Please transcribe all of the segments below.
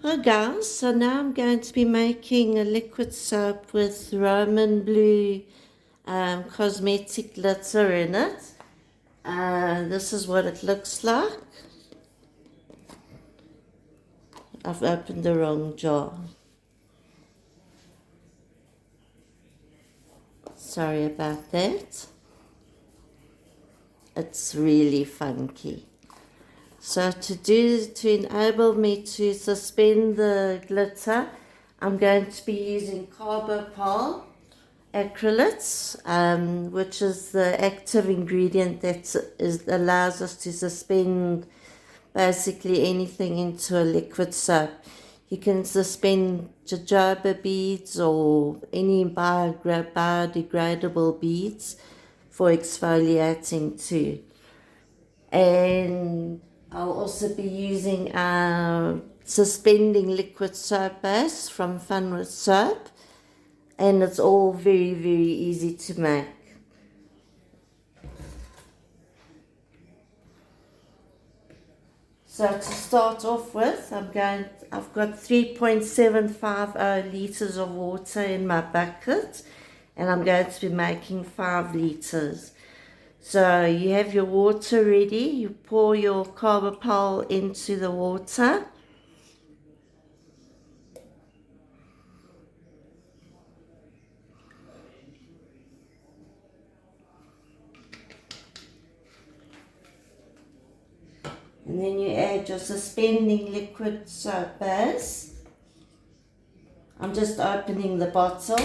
Hi guys, so now I'm going to be making a liquid soap with Roman blue cosmetic glitter in it. This is what it looks like. I've opened the wrong jar. Sorry about that. It's really funky. So to enable me to suspend the glitter, I'm going to be using Carbopol acrylates, which is the active ingredient that allows us to suspend basically anything into a liquid soap. You can suspend jojoba beads or any biodegradable beads for exfoliating too. And I'll also be using suspending liquid soap base from Fun with Soap, and it's all very, very easy to make. So to start off with, I've got 3.750 liters of water in my bucket, and I'm going to be making 5 liters. So you have your water ready, you pour your Carbopol into the water. And then you add your suspending liquid soap base. I'm just opening the bottle.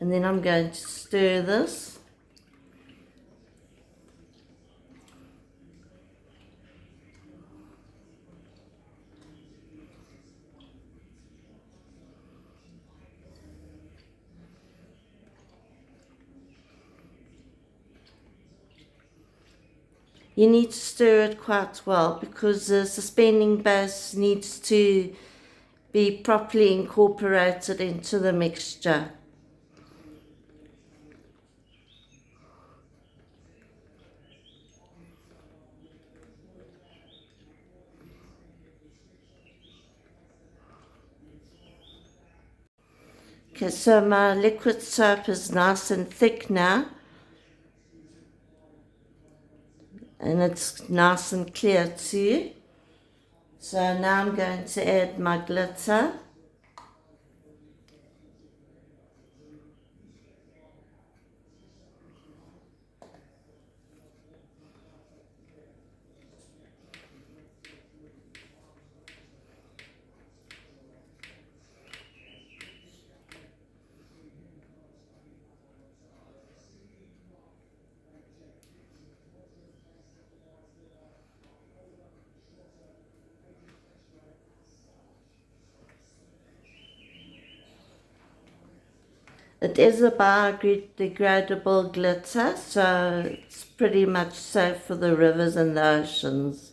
And then I'm going to stir this. You need to stir it quite well because the suspending base needs to be properly incorporated into the mixture. Okay, so my liquid soap is nice and thick now, and it's nice and clear too. So now I'm going to add my glitter. It is a biodegradable glitter, so it's pretty much safe for the rivers and the oceans.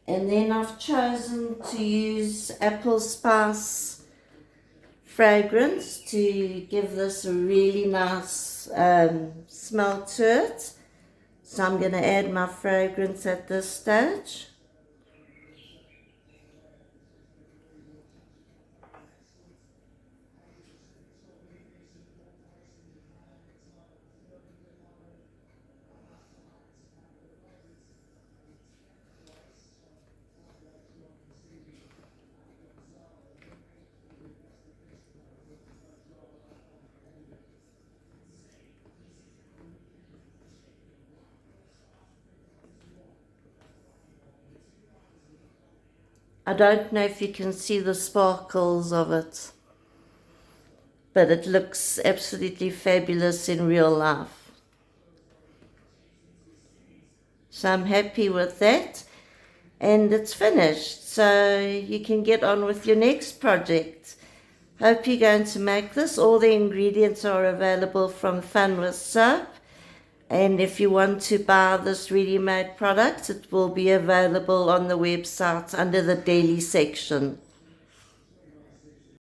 And then I've chosen to use apple spice fragrance to give this a really nice smell to it. So I'm going to add my fragrance at this stage. I don't know if you can see the sparkles of it, but it looks absolutely fabulous in real life. So I'm happy with that, and it's finished, so you can get on with your next project. Hope you're going to make this. All the ingredients are available from Fun with Soap, and if you want to buy this ready-made product, it will be available on the website under the daily section.